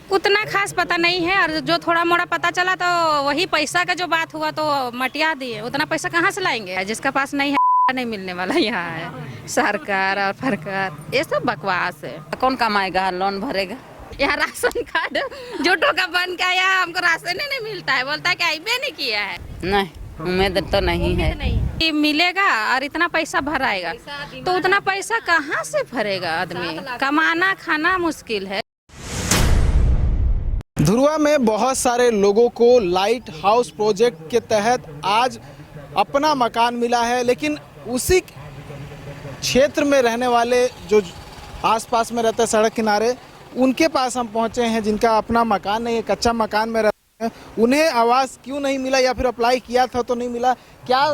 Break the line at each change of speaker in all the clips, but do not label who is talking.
उतना खास पता नहीं है, और जो थोड़ा मोड़ा पता चला तो वही पैसा का जो बात हुआ तो मटिया दिए। उतना पैसा कहाँ से लाएंगे? जिसका पास नहीं है नहीं मिलने वाला यहाँ है। सरकार और फरकार ये सब बकवास है।
कौन कमाएगा, लोन भरेगा?
यहाँ राशन कार्ड झूठों का बन के आया, हमको राशन ही नहीं मिलता है। बोलता है कि आईबे नहीं किया है।
नहीं, उम्मीद तो नहीं है।
कि मिलेगा और इतना पैसा भराएगा, तो उतना पैसा कहाँ से भरेगा आदमी? कमाना खाना मुश्किल है।
धुरवा में बहुत सारे लोगों को लाइट हाउस प्रोजेक्ट के तहत आज अपना मकान मिला है, लेकिन उसी क्षेत्र में रहने वाले जो आसपास में रहते हैं सड़क किनारे, उनके पास हम पहुंचे हैं जिनका अपना मकान नहीं है, कच्चा मकान में रहते हैं। उन्हें आवास क्यों नहीं मिला या फिर अप्लाई किया था तो नहीं मिला, क्या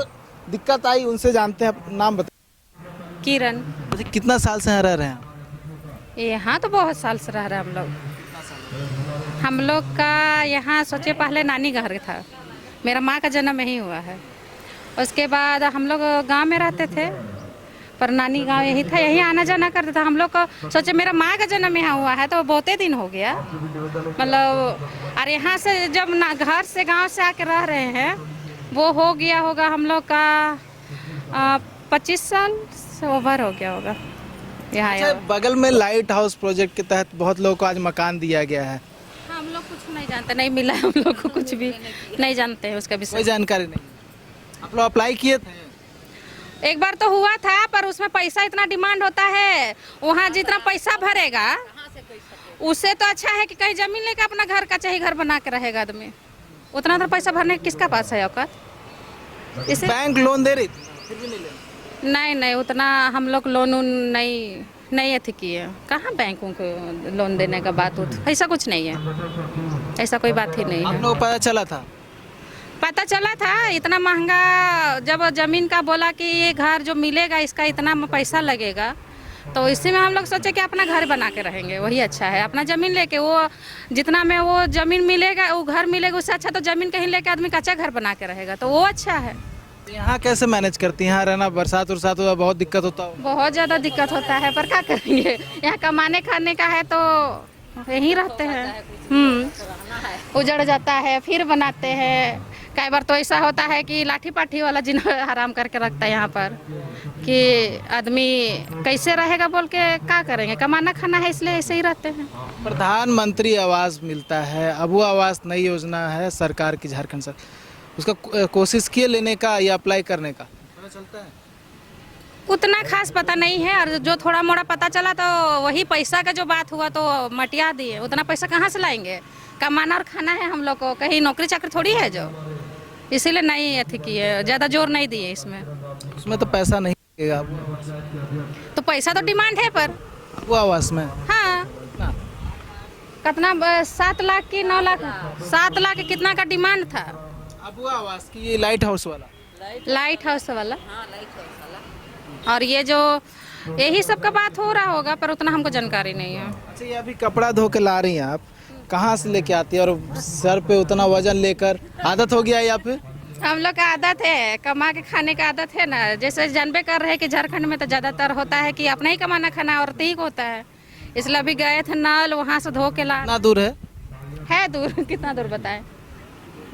दिक्कत आई, उनसे जानते हैं। नाम बताइए।
किरण।
कितना साल से यहाँ रह रहे हैं?
यहाँ तो बहुत साल से रह रहे हैं हम लोग। हम लोग का यहाँ सोचे पहले नानी घर था, मेरा माँ का जन्म यहीं हुआ है। उसके बाद हम लोग गांव में रहते थे, पर नानी गांव यही था, यही आना जाना करते था। हम लोग को सोचे मेरा माँ का जन्म यहाँ हुआ है तो बहुते दिन हो गया, मतलब। और यहाँ से जब ना घर से गांव से आके रह रहे हैं, वो हो गया होगा हम लोग का 25 साल से ओवर हो गया होगा यहाँ।
अच्छा, बगल में लाइट हाउस प्रोजेक्ट के तहत बहुत लोगों को आज मकान दिया गया है।
हम लोग कुछ नहीं जानते, नहीं मिला हम लोग को, कुछ भी नहीं जानते हैं उसका विषय।
कोई जानकारी नहीं। आप लोग अप्लाई किए थे?
एक बार तो हुआ था, पर उसमें पैसा इतना डिमांड होता है, वहाँ जितना पैसा भरेगा उससे तो अच्छा है कि कहीं जमीन लेकर अपना घर का चाहे घर बना के रहेगा आदमी। उतना तो पैसा भरने किसका पास है औकात? इसे
बैंक लोन दे रही थी, फिर भी नहीं ले।
नहीं, उतना हम लोग लोन नहीं अथी किए। कहाँ बैंकों को लोन देने का बात होता, ऐसा कुछ नहीं है, ऐसा कोई बात ही नहीं
आप
है।
लोगों को पता चला था?
पता चला था, इतना महंगा जब जमीन का बोला कि ये घर जो मिलेगा इसका इतना पैसा लगेगा, तो इसी में हम लोग सोचे कि अपना घर बना के रहेंगे, वही अच्छा है। अपना जमीन लेके वो जितना में वो जमीन मिलेगा, वो घर मिलेगा, उससे अच्छा तो जमीन कहीं लेके आदमी कच्चा घर बना के रहेगा, तो वो अच्छा है।
यहाँ कैसे मैनेज करती हैं? यहाँ रहना, बरसात उरसात हुआ बहुत दिक्कत होता हो?
बहुत ज़्यादा दिक्कत होता है, पर क्या करेंगे, यहाँ कमाने खाने का है तो यहीं रहते हैं। उजड़ जाता है फिर बनाते हैं। कई बार तो ऐसा होता है कि लाठी पाठी वाला जिन हराम करके रखता है यहाँ पर, कि आदमी कैसे रहेगा बोल के क्या करेंगे, कमाना खाना है इसलिए ऐसे ही रहते हैं।
प्रधानमंत्री आवास मिलता है, अब वो आवास नई योजना है सरकार की, झारखंड सर उसका कोशिश किए लेने का या अप्लाई करने का? पता चलता है?
उतना खास पता नहीं है, और जो थोड़ा मोड़ा पता चला तो वही पैसा का जो बात हुआ तो मटिया दिए। उतना पैसा कहाँ से लाएंगे? कमाना और खाना है हम लोग को, कहीं नौकरी चाकरी थोड़ी है जो, इसीलिए नहीं अथी किए, ज़्यादा जोर नहीं दिए इसमें।
उसमें तो पैसा नहीं लगेगा।
तो पैसा तो डिमांड है, पर
वो आवास में
हाँ कितना 7 लाख की 9 लाख 7 लाख कितना का डिमांड था।
अब वो आवास की, ये लाइट हाउस वाला,
लाइट हाउस वाला, और ये जो यही सब का बात हो रहा होगा, पर उतना हमको जानकारी नहीं है।
अच्छा, ये अभी कपड़ा धो के ला रही हैं आप, कहाँ से लेके आती है? और सर पे उतना वजन लेकर आदत हो गया या फिर?
हम लोग का आदत है, कमा के खाने का आदत है ना। जैसे जानबे कर रहे हैं कि झारखंड में तो ज़्यादातर होता है कि अपना ही कमाना खाना औरत ही को होता है, इसलिए अभी गए थे नल, वहाँ से धो के ला।
कितना दूर है
दूर कितना दूर बताएं,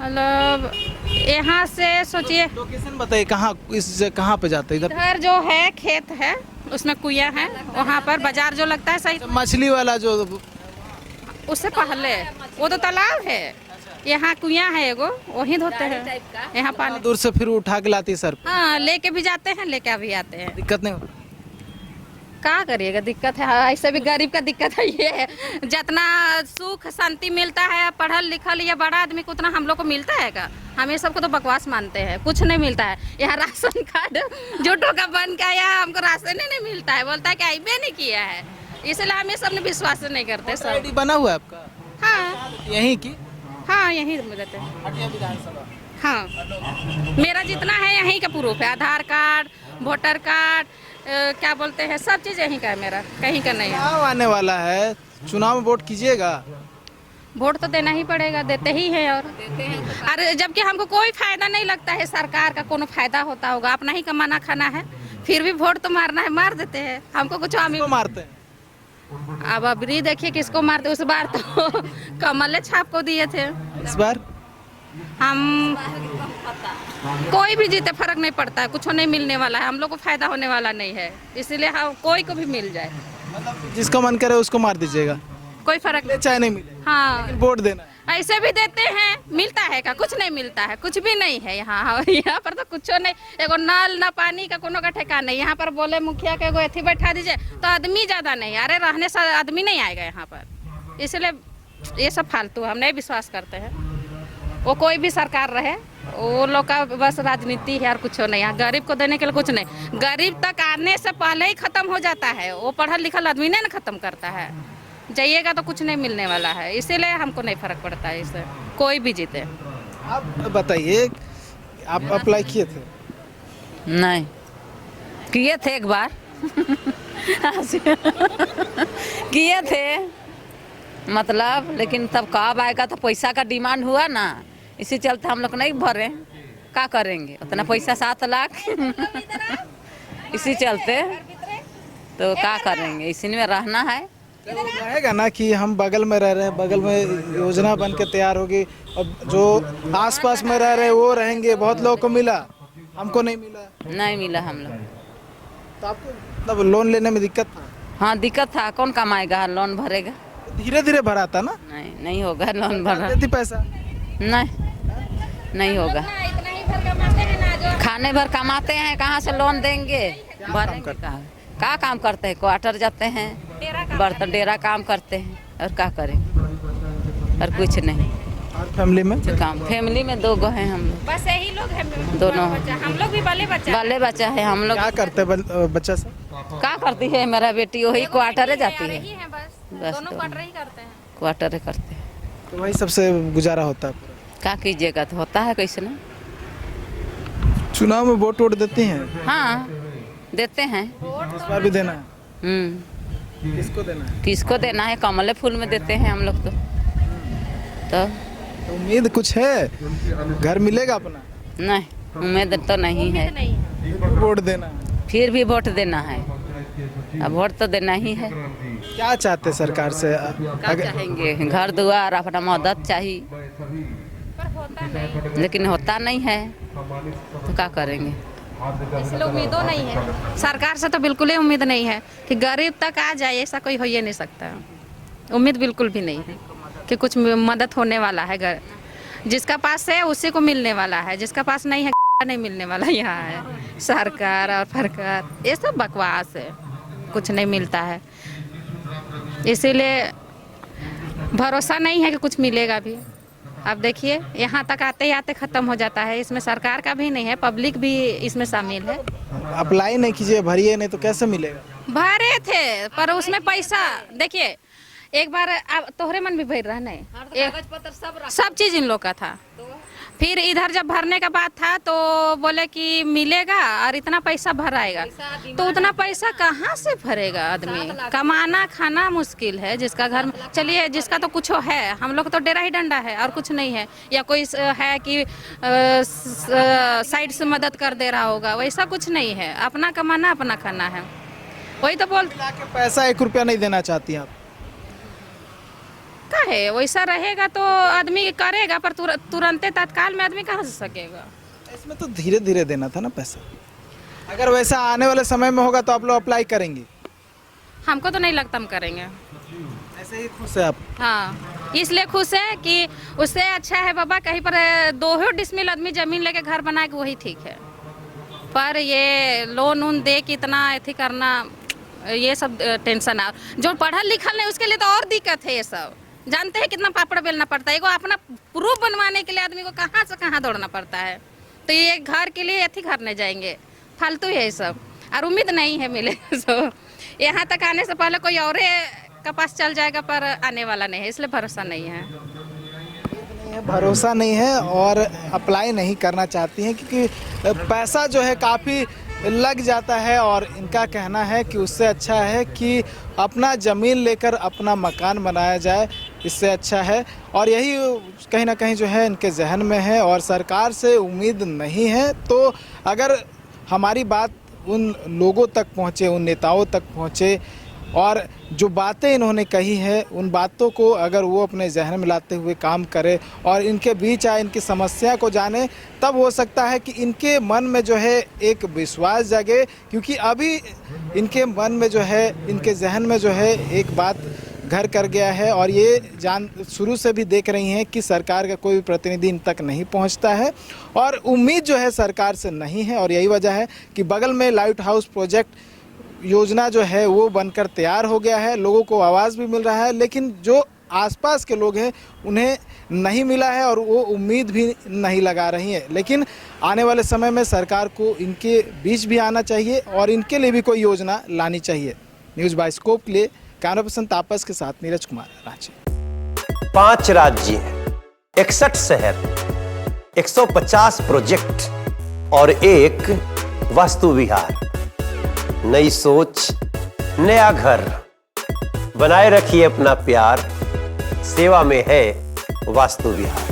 मतलब यहाँ से सोचिए,
लोकेशन बताइए, कहाँ पे जाते हैं? इधर
इधर जो है खेत है, उसमें कुआं है, वहाँ पर बाजार जो लगता है सही,
मछली वाला जो,
उससे पहले वो तो तालाब है, यहाँ कुआं है एगो, वहीं धोते हैं। यहाँ पानी
दूर से फिर उठा के लाती है सर पे?
हाँ, लेके भी जाते हैं, लेके भी आते हैं।
दिक्कत नहीं होती?
क्या करिएगा, दिक्कत है, ऐसे भी गरीब का दिक्कत है। ये जितना सुख शांति मिलता है पढ़ल लिखल या बड़ा आदमी को, उतना हम लोग को मिलता है का? हम ये सबको तो बकवास मानते हैं, कुछ नहीं मिलता है। यहाँ राशन कार्ड झूठों का बन के आया, हमको राशन ही नहीं मिलता है। बोलता है कि आईबे नहीं किया है, इसलिए हम ये सब ने विश्वास नहीं करते। सब
आईडी बना हुआ है आपका?
हाँ,
यहीं की?
हाँ यहीं रहते हैं। हाँ, मेरा जितना है यहीं का प्रूफ है, आधार कार्ड, वोटर कार्ड, क्या बोलते हैं, सब चीज़ यहीं का है मेरा, कहीं का नहीं है।
चुनाव आने वाला है, चुनाव में वोट कीजिएगा?
वोट तो देना ही पड़ेगा, देते ही हैं। और अरे जबकि हमको कोई फायदा नहीं लगता है, सरकार का कोनो फायदा होता होगा, अपना ही कमाना खाना है, फिर भी वोट तो मारना है, मार देते हैं। हमको कुछ
तो मारते हैं
अब अबरी देखिए किसको मारते, उस बार तो कमल छाप को दिए थे।
इस बार
हम कोई भी जीते फर्क नहीं पड़ता है, कुछ नहीं मिलने वाला है, हम लोग को फायदा होने वाला नहीं है, इसीलिए हम कोई को भी मिल जाए
मतलब जिसका मन करे उसको मार दीजिएगा,
कोई फर्क नहीं।
चाहे नहीं मिले,
हाँ
लेकिन वोट देना है।
ऐसे भी देते हैं, मिलता है क्या? कुछ नहीं मिलता है, कुछ भी नहीं है यहाँ। यहाँ पर तो कुछ नहीं, एगो नल ना पानी का कोनो का ठेका नहीं। यहाँ पर बोले मुखिया के एगो एथी बैठा दीजिए तो आदमी ज़्यादा नहीं, अरे रहने से आदमी नहीं आएगा यहाँ पर, इसलिए ये सब फालतू हम नहीं विश्वास करते हैं। वो कोई भी सरकार रहे, वो लोग का बस राजनीति है और कुछ नहीं है। गरीब को देने के लिए कुछ नहीं, गरीब तक आने से पहले ही खत्म हो जाता है। वो पढ़ा लिखा आदमी नहीं ना खत्म करता है, जाइएगा तो कुछ नहीं मिलने वाला है, इसीलिए हमको नहीं फर्क पड़ता है इससे, कोई भी जीते।
आप बताइए, आप अप्लाई किए थे?
नहीं किए थे एक बार किए थे मतलब, लेकिन तब कब आएगा तो पैसा का डिमांड हुआ ना, इसी चलते हम लोग नहीं भरे। क्या करेंगे उतना पैसा, 7 लाख इसी चलते तो क्या करेंगे, इसी में रहना है।
तो रहेगा ना कि हम बगल में रह रहे हैं, बगल में योजना बन के तैयार होगी, और जो आसपास में रह रहे हैं वो रहेंगे। बहुत लोगों को मिला, हमको नहीं मिला।
नहीं मिला हम लोग।
तो आपको मतलब लोन लेने में दिक्कत था?
हाँ दिक्कत था, कौन कमाएगा, लोन भरेगा?
धीरे धीरे भरा था ना?
नहीं होगा लोन भरा,
देती पैसा
नहीं होगा। खाने भर कमाते हैं, कहाँ से लोन देंगे, भरेंगे कहाँ? क्या काम करते हैं, क्वार्टर जाते हैं, बर्तन डेरा काम करते हैं, और क्या करेंगे, और कुछ नहीं।
और फैमिली में
काम, फैमिली में 2 गो हैं हम लोग,
बस यही लोग हैं,
दोनों
हम लोग भी बाले
बच्चा है हम लोग।
क्या करते बच्चा सब?
क्या करती है मेरा बेटी, वही क्वार्टर जाती है,
बस दोनों क्वार्टर ही करते हैं।
क्वार्टर करते हैं।
तो वही सबसे गुजारा होता है।
क्या कीजिएगा, तो होता है कैसे नहीं।
चुनाव में वोट देती हैं?
हाँ देते हैं।
इस बार भी देना है? किसको देना है?
किसको देना है, कमल फूल में देते हैं हम लोग तो
उम्मीद कुछ है, घर मिलेगा अपना?
नहीं, उम्मीद तो नहीं है।
वोट देना है?
फिर भी वोट देना है, अब वोट तो देना ही है।
क्या चाहते सरकार से?
क्या चाहेंगे, घर द्वार, अपना मदद चाहिए, लेकिन होता नहीं है तो क्या करेंगे।
इसलिए उम्मीदों नहीं है सरकार से, तो बिल्कुल ही उम्मीद नहीं है कि गरीब तक आ जाए, ऐसा कोई हो ही नहीं सकता। उम्मीद बिल्कुल भी नहीं है कि कुछ मदद होने वाला है। जिसका पास है उसी को मिलने वाला है, जिसका पास नहीं है नहीं मिलने वाला। यहाँ है सरकार और फरकार, ये सब बकवास है, कुछ नहीं मिलता है, इसीलिए भरोसा नहीं है कि कुछ मिलेगा भी। अब देखिए यहाँ तक आते ही आते ख़त्म हो जाता है, इसमें सरकार का भी नहीं है, पब्लिक भी इसमें शामिल है।
अप्लाई नहीं कीजिए, भरिए नहीं तो कैसे मिलेगा?
भरे थे पर उसमें पैसा, देखिए एक बार तोहरे मन भी भर रहा नहीं, सब चीज़ इन लोग का था। फिर इधर जब भरने का बात था तो बोले कि मिलेगा और इतना पैसा भराएगा, तो उतना पैसा कहाँ से भरेगा आदमी? कमाना खाना मुश्किल है जिसका घर में, चलिए जिसका तो कुछ है, हम लोग तो डेरा ही डंडा है और कुछ नहीं है, या कोई है कि साइड से मदद कर दे रहा होगा, वैसा कुछ नहीं है। अपना कमाना अपना खाना है, वही तो बोलते।
पैसा 1 रुपया नहीं देना चाहती आप?
का है वैसा रहेगा तो आदमी करेगा, पर तुरंत तत्काल में आदमी कहाँ से सकेगा?
इसमें तो धीरे धीरे देना था ना पैसा। अगर वैसा आने वाले समय में होगा तो आप लोग अप्लाई करेंगे?
हमको तो नहीं लगता हम करेंगे।
ऐसे ही खुश है आप?
हाँ, इसलिए खुश है कि उससे अच्छा है बाबा कहीं पर 2 डिसमिल आदमी जमीन लेके घर बना के, वही ठीक है। पर ये लोन वोन दे के इतना अथी करना, ये सब टेंशन है। जो पढ़ल लिखल नहीं उसके लिए तो और दिक्कत है। ये सब जानते हैं कितना पापड़ बेलना पड़ता है, एगो अपना प्रूफ बनवाने के लिए आदमी को कहाँ से कहाँ दौड़ना पड़ता है। तो ये घर के लिए अथी करने जाएंगे, फालतू है ये सब, और उम्मीद नहीं है मिले। तो यहाँ तक आने से पहले कोई और का पास चल जाएगा, पर आने वाला नहीं है, इसलिए भरोसा नहीं है।
भरोसा नहीं है और अप्लाई नहीं करना चाहती हैं क्योंकि पैसा जो है काफ़ी लग जाता है, और इनका कहना है कि उससे अच्छा है कि अपना ज़मीन लेकर अपना मकान बनाया जाए, इससे अच्छा है। और यही कहीं ना कहीं जो है इनके जहन में है, और सरकार से उम्मीद नहीं है। तो अगर हमारी बात उन लोगों तक पहुँचे, उन नेताओं तक पहुँचे और जो बातें इन्होंने कही है उन बातों को अगर वो अपने जहन में लाते हुए काम करे और इनके बीच आए, इनकी समस्या को जाने, तब हो सकता है कि इनके मन में जो है एक विश्वास जागे। क्योंकि अभी इनके मन में जो है, इनके जहन में जो है एक बात घर कर गया है और ये शुरू से भी देख रही हैं कि सरकार का कोई भी प्रतिनिधि इन तक नहीं पहुंचता है और उम्मीद जो है सरकार से नहीं है। और यही वजह है कि बगल में लाइट हाउस प्रोजेक्ट योजना जो है वो बनकर तैयार हो गया है, लोगों को आवाज़ भी मिल रहा है, लेकिन जो आसपास के लोग हैं उन्हें नहीं मिला है और वो उम्मीद भी नहीं लगा रही हैं। लेकिन आने वाले समय में सरकार को इनके बीच भी आना चाहिए और इनके लिए भी कोई योजना लानी चाहिए। न्यूज़ बाइस्कोप के लिए कैमरा पर्सन तापस के साथ नीरज कुमार, रांची।
5 राज्य, 61 शहर, 150 प्रोजेक्ट और एक वास्तु विहार। नई सोच, नया घर। बनाए रखिए अपना प्यार, सेवा में है वास्तु विहार।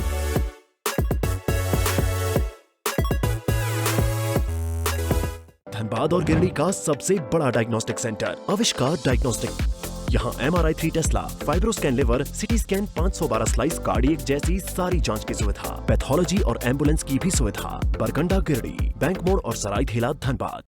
धनबाद और गिरडी का सबसे बड़ा डायग्नोस्टिक सेंटर आविष्कार डायग्नोस्टिक। यहाँ MRI 3 Tesla, fibroscan liver, CT scan 512 slice cardiac जैसी सारी जांच की सुविधा, पैथोलॉजी और एम्बुलेंस की भी सुविधा। बरकंडा गिरडी, बैंक मोड़ और सराय ठेला धनबाद।